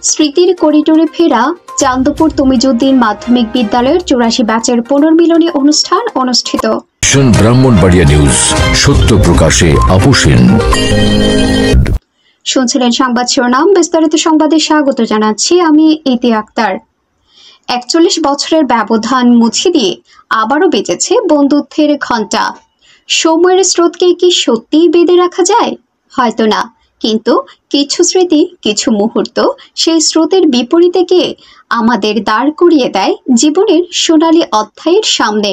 স্মৃতির করিডোরে ফেরা চান্দপুর তমিজউদ্দিন মাধ্যমিক বিদ্যালয়ের ৮৪ ব্যাচের পুনর্মিলনী অনুষ্ঠান অনুষ্ঠিত। ব্রাহ্মণবাড়িয়া নিউজ, সত্য প্রকাশে আপোষহীন। শুনছিলেন সংবাদ শিরোনাম, বিস্তারিত সংবাদে স্বাগত জানাচ্ছি আমি ইতি আক্তার। ৪১ বছরের ব্যবধান মুছে দিয়ে আবারও বেজেছে বন্ধুত্বের ঘণ্টা। সময়ের স্রোতকে কি সত্যিই বেঁধে রাখা যায়? হয়তো না, কিন্তু কিছু স্মৃতি, কিছু মুহূর্ত সেই স্রোতের বিপরীতে গিয়ে আমাদের দাঁড় করিয়ে দেয় জীবনের সোনালী অধ্যায়ের সামনে।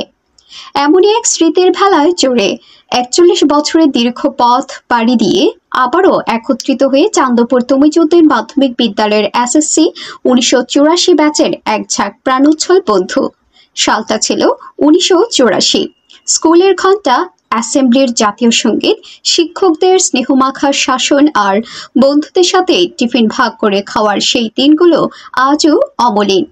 এমনই এক স্মৃতির ভেলায় চড়ে ৪১ বছরের দীর্ঘ পথ পাড়ি দিয়ে আবারও একত্রিত হয়ে চান্দপুর তমিজউদ্দিন মাধ্যমিক বিদ্যালয়ের এসএসসি ১৯৮৪ ব্যাচের এক ঝাঁক প্রাণোচ্ছল বন্ধু। সালটা ছিল ১৯৮৪। স্কুলের ঘণ্টা, অ্যাসেম্বলির জাতীয় সঙ্গীত, শিক্ষকদের স্নেহমাখা শাসন আর বন্ধুদের সাথে টিফিন ভাগ করে খাওয়ার সেই দিনগুলো আজও অমলিন।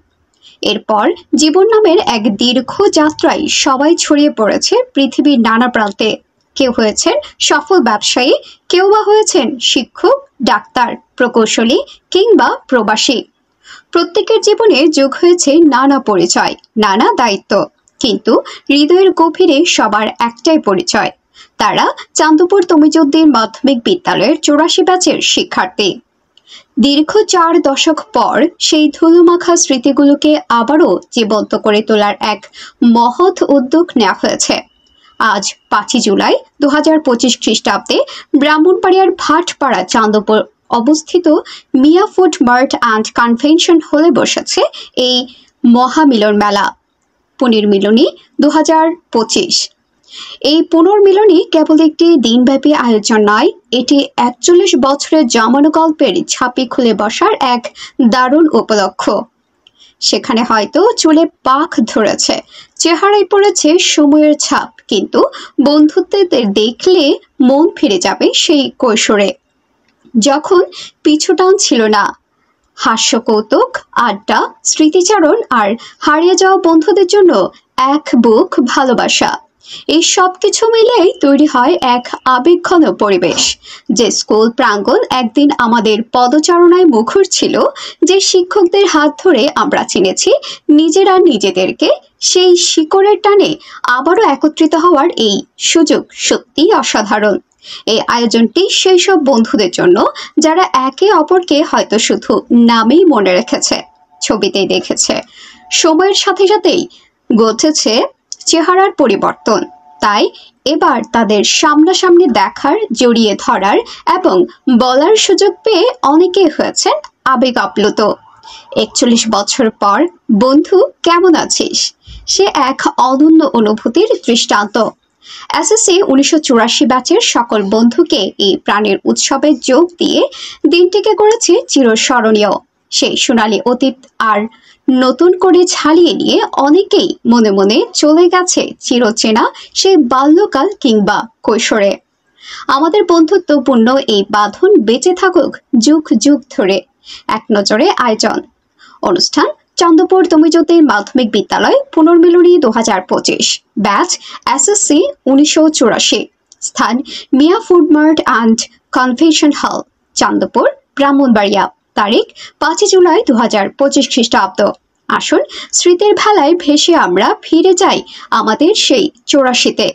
এরপর জীবন নামের এক দীর্ঘ যাত্রায় সবাই ছড়িয়ে পড়েছে পৃথিবীর নানা প্রান্তে। কেউ হয়েছেন সফল ব্যবসায়ী, কেউ বা হয়েছেন শিক্ষক, ডাক্তার, প্রকৌশলী কিংবা প্রবাসী। প্রত্যেকের জীবনে যোগ হয়েছে নানা পরিচয়, নানা দায়িত্ব, কিন্তু হৃদয়ের গভীরে সবার একটাই পরিচয়, তারা চান্দপুর তমিজউদ্দিন মাধ্যমিক বিদ্যালয়ের ৮৪ ব্যাচের শিক্ষার্থী। দীর্ঘ ৪ দশক পর সেই ধুলোমাখা স্মৃতিগুলোকে আবারও জীবন্ত করে তোলার এক মহৎ উদ্যোগ নেওয়া হয়েছে। আজ ৫ই জুলাই ২০২৫ খ্রিস্টাব্দে ব্রাহ্মণবাড়িয়ার ভাটপাড়া চান্দপুর অবস্থিত মিয়া ফুড মার্ট অ্যান্ড কনভেনশন হলে বসেছে এই মহামিলন মেলা, পুনর্মিলনী ২০২৫। এই পুনর্মিলনী কেবল একটি দিনব্যাপী আয়োজন নয়, এটি ৪১ বছরের জমানো গল্পের ঝাঁপি খুলে বসার এক দারুণ উপলক্ষ। সেখানে হয়তো চুলে পাক ধরেছে, চেহারায় পড়েছে সময়ের ছাপ, কিন্তু বন্ধুত্বদের দেখলে মন ফিরে যাবে সেই কৈশোরে, যখন পিছুটান ছিল না। হাস্য, কৌতুক, আড্ডা, স্মৃতিচারণ আর হারিয়ে যাওয়া বন্ধুদের জন্য এক বুক ভালোবাসা, এই সব কিছু মিলেই তৈরি হয় এক আবেগঘন পরিবেশ। যে স্কুল প্রাঙ্গণ একদিন আমাদের পদচারণায় মুখর ছিল, যে শিক্ষকদের হাত ধরে আমরা চিনেছি নিজেরা নিজেদেরকে, সেই শিকড়ের টানে আবারও একত্রিত হওয়ার এই সুযোগ সত্যিই অসাধারণ। এই আয়োজনটি সেই সব বন্ধুদের জন্য যারা একে অপরকে হয়তো শুধু নামেই মনে রেখেছে, ছবিতেই দেখেছে। সময়ের সাথে সাথেই ঘটেছে চেহারার পরিবর্তন, তাই এবার তাদের সামনাসামনি দেখার, জড়িয়ে ধরার এবং বলার সুযোগ পেয়ে অনেকেই হয়েছেন আবেগ আপ্লুত। ৪১ বছর পর বন্ধু কেমন আছিস, সে এক অনন্য অনুভূতির দৃষ্টান্ত। এসএসসি ১৯৮৪ ব্যাচের সকল বন্ধুকে এই প্রাণের উৎসবে যোগ দিয়ে দিনটিকে করেছে চিরস্মরণীয়। সেই সোনালী অতীত আর নতুন করে ঝালিয়ে নিয়ে অনেকেই মনে মনে চলে গেছে চিরচেনা সেই বাল্যকাল কিংবা কৈশোরে। আমাদের বন্ধুত্বপূর্ণ এই বাঁধন বেঁচে থাকুক যুগ যুগ ধরে। এক নজরে আয়োজন অনুষ্ঠান চান্দপুর তমিজউদ্দিন মাধ্যমিক বিদ্যালয় পুনর্মিলনী ২০২৫, ব্যাচ এসএসসি ১৯৮৪, স্থান Miah food mart and convention hall, Chandpur, Brahmanbaria. তারিখ ৫ই জুলাই ২০২৫ খ্রিস্টাব্দ। আসুন স্মৃতির ভেলায় ভেসে আমরা ফিরে যাই আমাদের সেই ৮৪-তে।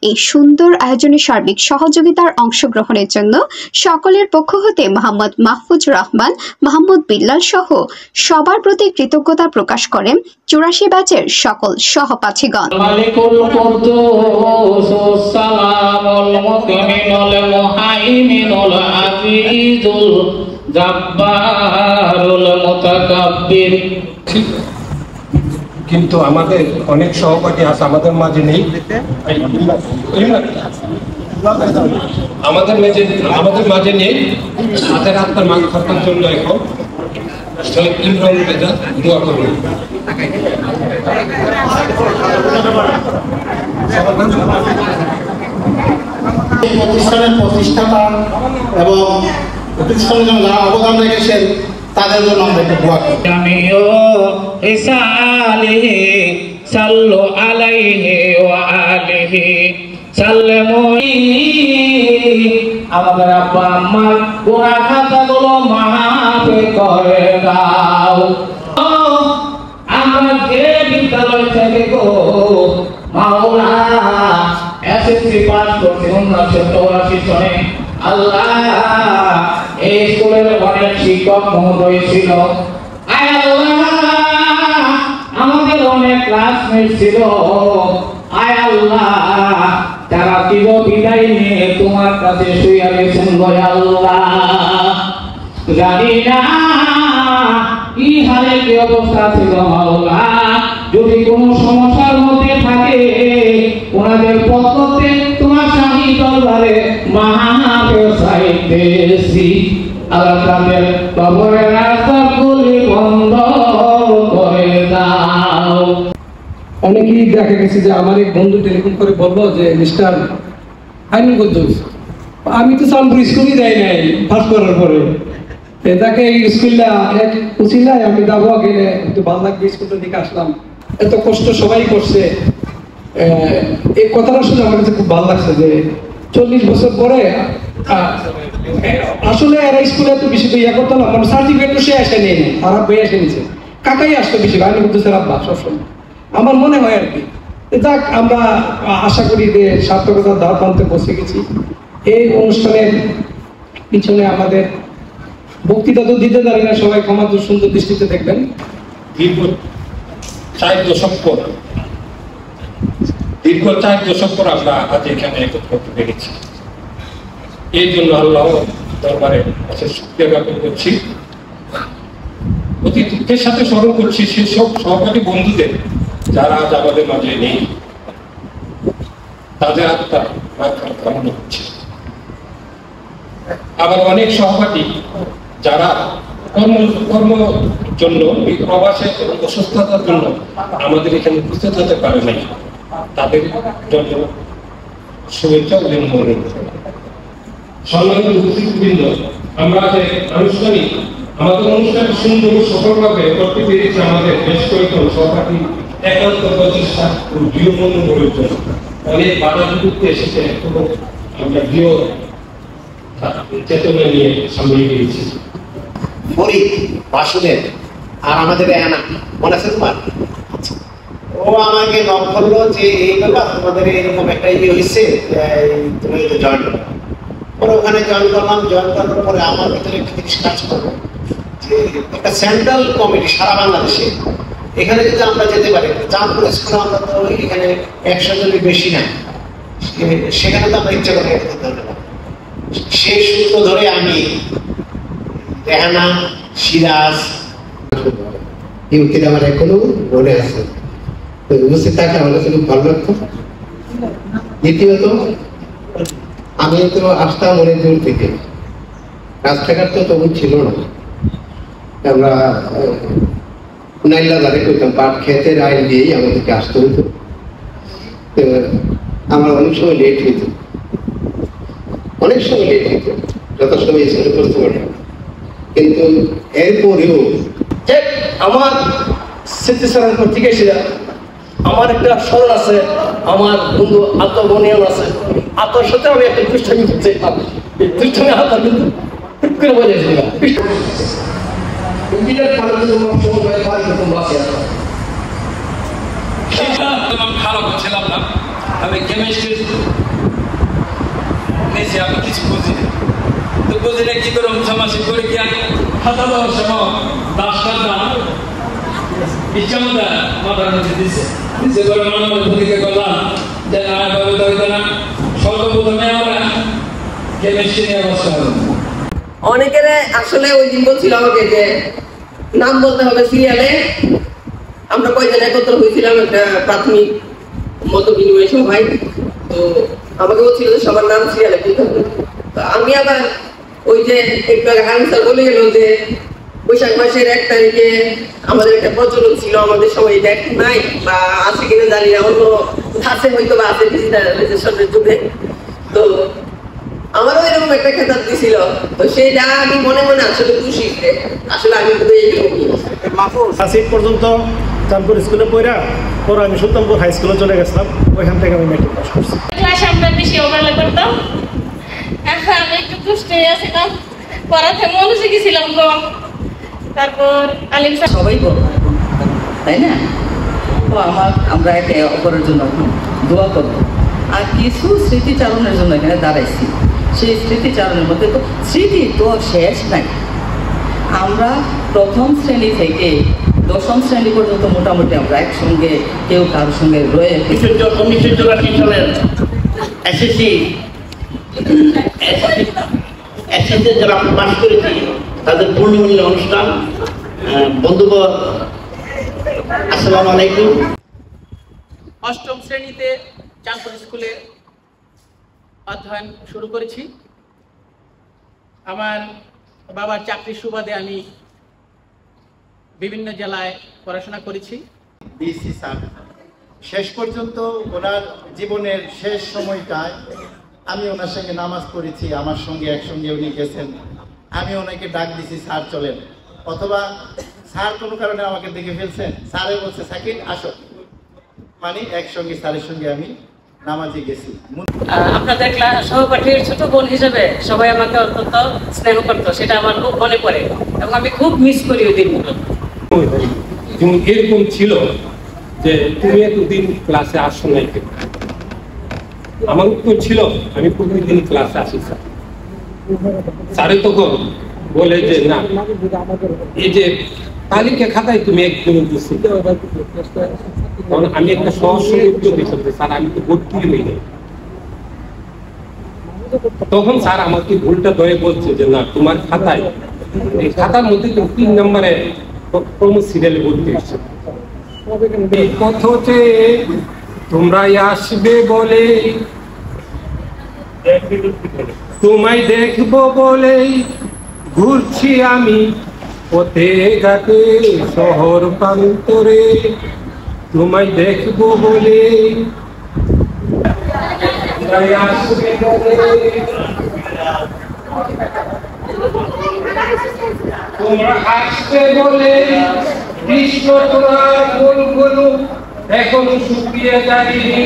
এই সুন্দর আয়োজনে সার্বিক সহযোগিতার অংশগ্রহণের জন্য সকলের পক্ষ হতে মোহাম্মদ মাহফুজুর রহমান, মোহাম্মদ বিল্লাল সহ সবার প্রতি কৃতজ্ঞতা প্রকাশ করেন ৮৪ ব্যাচের সকল সহপাঠীগণ। কিন্তু আমাদের অনেক সহপাঠী আছে, আমাদের মাঝে নেই, আমাদের মাঝে নেই। তাদের আত্মার মাগ থাকার জন্য এখন ইমরান রেজা দোয়া করবেন। প্রতিষ্ঠানের প্রতিষ্ঠাতা এবং প্রতিষ্ঠানের জন্য যারা অবদান রেখেছেন তাদের জন্য আমরা একটু দোয়া করি। আমিও ইসালিহি সাল্লু আলাইহি ওয়া আলিহি সাল্লামু। আমাদের আব্বা আম্মার গুনাহ খাতাগুলো মাফ মাফে করে দাও। আমরা যে বিদ্যালয় থেকে গো মাওলা এসএসসি পাস করছি 1984 সনে, আল্লাহ এই স্কুলের অনেক শিক্ষক মহোদয় ছিল, আয় আল্লাহ আমাদের অনেক ক্লাসমেট ছিল, আয় আল্লাহ তারা চির বিদায় নিয়ে তোমার কাছে শুয়ে গেছেন গো আল্লাহ। জানি না কি হালে কি অবস্থা ছিল মাওলা, যদি কোনো সমস্যার মধ্যে থাকে ওনাদের পক্ষে তোমার শাহী দরবারে মাহফিল চাইতেছি, আল্লাহ তাদের কবরের রাস্তাগুলি বন্ধ করে দাও। অনেকেই দেখা গেছে যে আমার এক বন্ধু টেলিফোন করে বললো যে মিস্টার আইনুল কুদ্দুস, আমি তো চাঁদপুর স্কুলই যাই নাই পাস করার পরে, তাকে এই স্কুলটা এক উচিলায় আমি যাবো, গেলে একটু ভালো লাগবে, স্কুলটার দিকে আসলাম, এত কষ্ট সবাই করছে। এই কথাটা শুনে আমার কাছে খুব ভালো লাগছে যে 40 বছর পরে আসলে এরা স্কুলে এত বেশি তো ইয়া করতো না, মানে সার্টিফিকেট তো সে আসে নিয়ে নেই, তারা বই এসে নিছে, কাকাই আসতো বেশি, আইনুল কুদ্দুসের আব্বা সবসময় আমার মনে হয় আর কি। যাক, আমরা আশা করি যে সার্থকতার দ্বার প্রান্তে পৌঁছে গেছি। এই অনুষ্ঠানের পিছনে আমাদের বক্তৃতা তো দিতে পারি না, সবাই ক্ষমা সুন্দর দৃষ্টিতে দেখবেন। দীর্ঘ 4 দশক পর আমরা আজ এখানে একত্র হতে পেরেছি, এই জন্য আল্লাহ দরবারে কাছে শুকরিয়া জ্ঞাপন করছি। অতি দুঃখের সাথে স্মরণ করছি সেসব সহপাঠী বন্ধুদের যারা আজ আমাদের মাঝে নেই, তাদের আত্মার মাগফিরাত কামনা করছি। আবার অনেক সহপাঠী যারা কর্ম জন্য প্রবাসে এবং অসুস্থতার জন্য আমাদের এখানে উপস্থিত হতে পারে নাই, তাদের জন্য শুভেচ্ছা অভিনন্দন। সম্মানিত উপস্থিতবৃন্দ, আমরা যে আনুষ্ঠানিক আমাদের অনুষ্ঠান সুন্দর ও সফলভাবে করতে পেরেছি আমাদের বেশ কয়েকজন সহপাঠী একান্ত প্রচেষ্টা ও দৃঢ় মনোবলের জন্য। অনেক বাধা বিপত্তি এসেছে, এখনো আমরা দৃঢ় চেতনা নিয়ে সামনে গিয়েছি। ফরিদ বাসুদেব আর আমাদের এনা মনে আছে তোমার, ও আমাকে নক করলো যে এই ব্যাপার তোমাদের এরকম একটা ইয়ে হয়েছে, তুমি জয়েন করো। পরে ওখানে জয়েন করলাম, জয়েন করার পরে আমার ভিতরে একটা জিনিস কাজ করবো যে একটা সেন্ট্রাল কমিটি সারা বাংলাদেশে, এখানে যদি আমরা যেতে পারি, চাঁদপুর স্কুলে আমরা তো এখানে 100 জনের বেশি না, সেখানে তো আমরা ইচ্ছা করে যেতে পারবো না। সেই সূত্র ধরে আমি রেহানা, সিরাজ, আমার এখনো মনে আছে, উপস্থিত থাকলে আমার কাছে খুব ভালো লাগতো। দ্বিতীয়ত আমি তো আসতাম অনেক দূর থেকে, রাস্তাঘাট তো তখন ছিল না, আমরা নাইলা দাঁড়ে করতাম, পাট খেতের আইন দিয়েই আমাদেরকে আসতে হতো। আমার অনেক সময় লেট হইত, যথাসময় স্কুলে পড়তে পারতাম, কিন্তু এরপরেও আমার স্মৃতিচারণ করতে গেছি, আমার একটা স্মরণ আছে, আমার বন্ধু আত্মবনিয়ন আছে, আত্মার সাথে আমি একটা দুষ্টামি করতে, দুষ্টামি আত্মার কিন্তু করে বোঝাইছি না। খারাপ ছিলাম না, আমি কেমিস্ট্রি নিয়েছি, আমি কিছু বুঝি তো বুঝিলে কি করে সমাসিক করে কি খাতা দেওয়ার সময় 10টার দাম ইচ্ছা মতো মাথার মধ্যে দিচ্ছে করে মানবের ভূমিকা করলাম যে না হইতো না। সর্বপ্রথমে আমরা কেমিস্ট্রি নিয়ে অবস্থা হলো। অনেকের আসলে ওই দিন বলছিল আমাকে যে নাম বলতে হবে সিরিয়ালে, আমরা কয়েকজন একত্র হয়েছিলাম একটা প্রাথমিক মত বিনিময় সভায়, তো আমাকে বলছিল যে সবার নাম সিরিয়ালে বলতে হবে। আমি আবার ওই যে একটু আগে হারুন বলে গেল যে বৈশাখ মাসের 1 তারিখে আমাদের একটা প্রচলন ছিল, আমাদের সময় এটা এখন নাই বা আছে কিনা জানি না, অন্য আছে হয়তো বা আছে ডিজিটালাইজেশনের যুগে, তো আমারও এরকম একটা খেতাব দিছিল। তো সেইটা আমি মনে মনে আসলে খুশি, আসলে আমি কিন্তু এইরকমই ক্লাস 8 পর্যন্ত চাঁদপুর স্কুলে পড়া, পরে আমি সুলতানপুর হাই স্কুলে চলে গেছিলাম, ওইখান থেকে আমি মেট্রিক পাস করছি। ক্লাসে আমরা বেশি ওভারল্যাপ করতাম, আমি একটু দুষ্ট হয়ে আসছিলাম, পড়াতে মনোযোগী ছিলাম কম, তারপর আলিম স্যার সবাই বড় তাই না? তো আমরা একে অপরের জন্য দোয়া করবো আর কিছু স্মৃতিচারণের জন্য এখানে দাঁড়াইছি। সেই স্মৃতিচারণের মধ্যে তো স্মৃতি তো শেষ নাই। আমরা প্রথম শ্রেণী থেকে দশম শ্রেণী পর্যন্ত মোটামুটি আমরা একসঙ্গে কেউ কারোর সঙ্গে রয়ে 1984 সালের এসএসসি যারা পাস করেছি তাদের পূর্ণমিলনী অনুষ্ঠান। বন্ধুগণ আসসালামু আলাইকুম। অষ্টম শ্রেণীতে চাঁদপুর স্কুলে অধ্যয়ন শুরু করেছি। আমার বাবার চাকরির সুবাদে আমি বিভিন্ন জেলায় পড়াশোনা করেছি। ডিসি স্যার শেষ পর্যন্ত ওনার জীবনের শেষ সময়টায় আমি ওনার সঙ্গে নামাজ পড়েছি, আমার সঙ্গে একসঙ্গে উনি গেছেন। আমি ওনাকে ডাক দিছি, স্যার চলেন, অথবা স্যার কোনো কারণে আমাকে দেখে ফেলছেন, স্যারে বলছে সাকিব আসো, মানে একসঙ্গে স্যারের সঙ্গে আমি নামাজে গেছি। আপনাদের ক্লাস সহপাঠীর ছোট বোন হিসেবে সবাই আমাকে অত্যন্ত স্নেহ করতো, সেটা আমার খুব মনে পড়ে এবং আমি খুব মিস করি ওই দিনগুলো। এরকম ছিল যে তুমি এতদিন ক্লাসে আসো নাই কেন? আমার উত্তর ছিল আমি প্রতিদিন ক্লাসে আসি স্যার। স্যারে তখন বলে যে না, এই যে তালিকা খাতায় তুমি একদম দিচ্ছি, আমি একটা সহজ উত্তর দিচ্ছি স্যার আমি তো ভর্তি হই নাই। তখন স্যার আমাকে ভুলটা ধরে বলছে যে না, তোমার খাতায় এই খাতার মধ্যে তুমি 3 নম্বরে প্রথম সিরিয়ালে ভর্তি হচ্ছে। এই পথে তোমরা আসবে বলে, তোমায় দেখবো বলেই ঘুরছি আমি পথে ঘাটে শহর প্রান্তরে, তোমায় দেখবো বলে আসবে বলে, তোমরা আসবে বলে বিশ্ব তোরা গোলগুলো এখন শুকিয়ে যায়নি,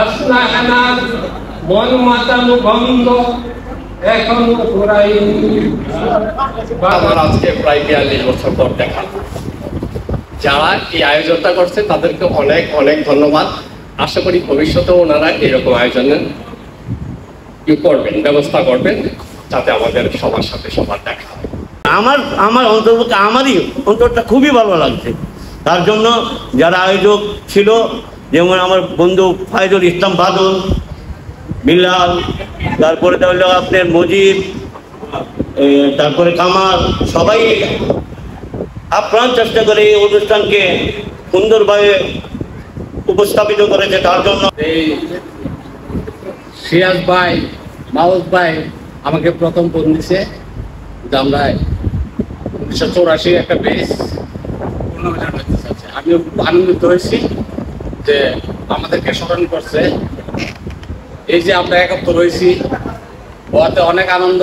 আসনা আনার মন মাতানো বন্ধ এখনো ঘোরায়নি। আমার আজকে প্রায় 42 বছর পর দেখা। যারা এই আয়োজনটা করছে তাদেরকে অনেক অনেক ধন্যবাদ। আশা করি ভবিষ্যতেও ওনারা এরকম আয়োজনের করবেন, ব্যবস্থা করবেন, যাতে আমাদের সবার সাথে সবার দেখা হয়। আমার অন্তর্ভুক্ত আমারই অন্তরটা খুবই ভালো লাগছে। তার জন্য যারা আয়োজক ছিল, যেমন আমার বন্ধু ফাইজুল ইসলাম বাদল, বিলাল, তারপরে তাহলে আপনার মজিদ, তারপরে কামাল, সবাই আপ্রাণ চেষ্টা করে এই অনুষ্ঠানকে সুন্দরভাবে উপস্থাপিত করেছে। তার জন্য এই সিরাজ ভাই, মাউস ভাই আমাকে প্রথম ফোন দিছে যে আমরা 1984 একটা বেশ পুনর্মিলন হতে চাচ্ছে। আমিও খুব আনন্দিত হয়েছি যে আমাদেরকে স্মরণ করছে। এই যে আমরা একত্র হয়েছি, ওতে অনেক আনন্দ।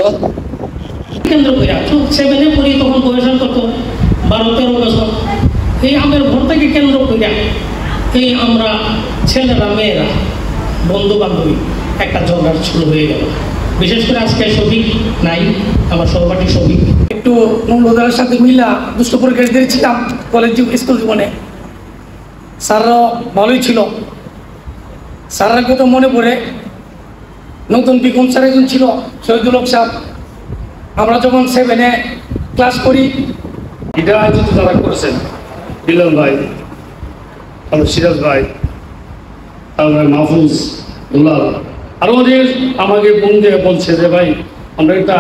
কেন্দ্র করে 7-এ পড়ি, তখন বয়স কত 12-13 বছর। এই আমের ভর্তাকে কেন্দ্র করে এই আমরা ছেলেরা মেয়েরা বন্ধু বান্ধবী একটা ঝগড়া শুরু হয়ে গেল। বিশেষ করে আজকে শফিক নাই, আমার সহপাঠী শফিক একটু মৌলদারের সাথে মিলা দুষ্ট পরীক্ষার্থীদের ছিলাম কলেজ স্কুল জীবনে। স্যাররা ভালোই ছিল, স্যাররা কত মনে পড়ে। নতুন বিকম স্যার একজন ছিল শহীদুল হক সাহেব। আমরা যখন 7-এ ক্লাস করি, এটা আয়োজিত যারা করেছেন বিলাল ভাই, তারপর সিরাজ ভাই, তারপরে মাহফুজ, দুলাল, আরো অনেক আমাকে ফোন দিয়ে বলছে যে ভাই আমরা একটা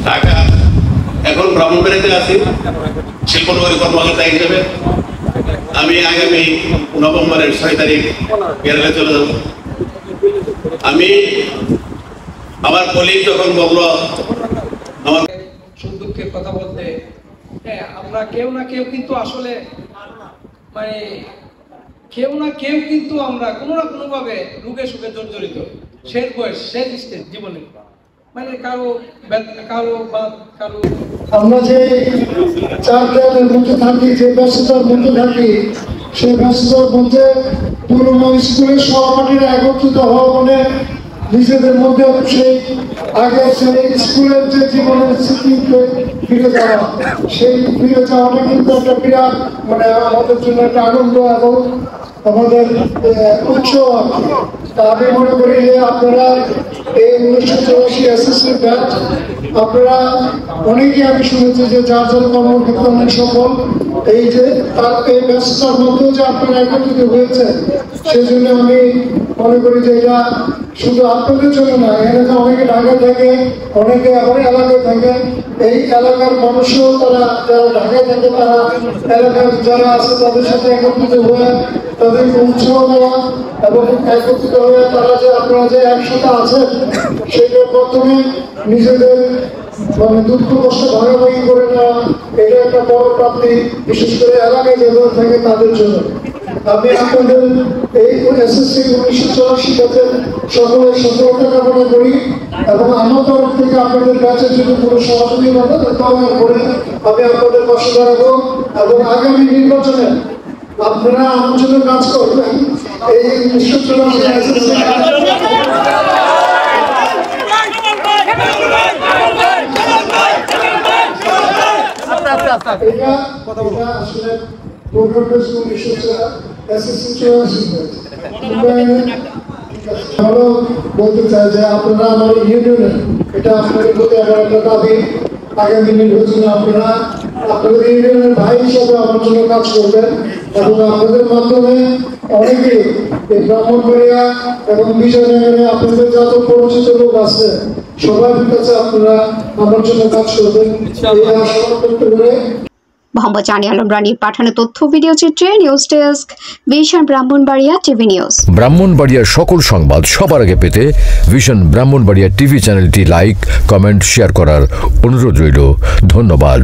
ঢাকা, এখন ব্রাহ্মণবাড়িতে আছি শিল্প নগরী কর্মকর্তা হিসেবে। আমি আগামী নভেম্বরের 6 তারিখ কেরালে চলে যাব। আমি আমার কলিগ যখন বললো আমার সুখ দুঃখের কথা বলতে, হ্যাঁ আমরা কেউ না কেউ কিন্তু আসলে মানে কেউ না কেউ কিন্তু আমরা কোনো না কোনো ভাবে রোগে সুখে জর্জরিত। শেষ বয়স, শেষ স্টেজ জীবনে, মানে কারো বা কারো আমরা যে চার দেওয়ালের মধ্যে থাকি, যে ব্যস্ততার মধ্যে থাকি, সেই ব্যস্ততার মধ্যে পুরোনো স্কুলের সহপাঠীরা একত্রিত হওয়া মানে নিজেদের মধ্যে সেই আগে সেই স্কুলের যে জীবনের স্মৃতিতে ফিরে যাওয়া, সেই ফিরে যাওয়াটা কিন্তু একটা বিরাট মানে আমাদের জন্য একটা আনন্দ এবং আমাদের উৎসব। আমি মনে করি যে আপনারা এই 1984 এসএসসি ব্যাচ আপনারা অনেকেই আমি শুনেছি যে যার যার কর্মক্ষেত্রে অনেক সফল, এই যে তার এই ব্যস্ততার মধ্যেও যে আপনারা একত্রিত হয়েছে সেই জন্য আমি মনে করি যে এটা শুধু আপনাদের জন্য না, এখানে যে অনেকে ঢাকায় থাকে, অনেকে আমার এলাকায় থাকে, এই এলাকার মানুষও তারা যারা ঢাকায় থাকে তারা এলাকার যারা আছে তাদের সাথে একত্রিত হয়ে তাদেরকে উৎসাহ দেওয়া এবং একত্রিত হয়ে তারা যে আপনারা যে একসাথে আছেন সেটার মাধ্যমে নিজেদের মানে দুঃখ কষ্ট ভাগাভাগি করে নেওয়া, এটা একটা বড় প্রাপ্তি, বিশেষ করে এলাকায় যেগুলো থাকে তাদের জন্য। আমি আপনাদের এই এসএসসি 1984 ব্যাচের সকলের সফলতা কামনা করি এবং আমার তরফ থেকে আপনাদের ব্যাচের জন্য পুরো সহযোগিতা কামনা করে আমি আপনাদের পাশে দাঁড়াবো এবং আগামী নির্বাচনে আপনারা আমার জন্য কাজ করবেন। এই 1984 এসএসসি আসলে বলতে চাই যে আপনারা আমার ইউনিয়নের এটা আপনাদের প্রতি আমার একটা দাবি, আগামী নির্বাচনে আপনারা আপনাদের ইউনিয়নের ভাই হিসাবে আমার জন্য কাজ করবেন এবং আপনাদের মাধ্যমে অনেকে এই ব্রাহ্মণবাড়িয়া এবং বিজয়নগরে আপনাদের যত পরিচিত লোক আছে সবার কাছে আপনারা আমার জন্য কাজ করবেন এই আশা করতে করে মোহাম্মদ জানি আলম রানীর পাঠানো তথ্য ভিডিও চিত্রে news desk vision Brahmanbaria TV news. ব্রাহ্মণবাড়িয়ার সকল সংবাদ সবার আগে পেতে ভিশন ব্রাহ্মণবাড়িয়া টিভি চ্যানেলটি লাইক, কমেন্ট, শেয়ার করার অনুরোধ রইল। ধন্যবাদ।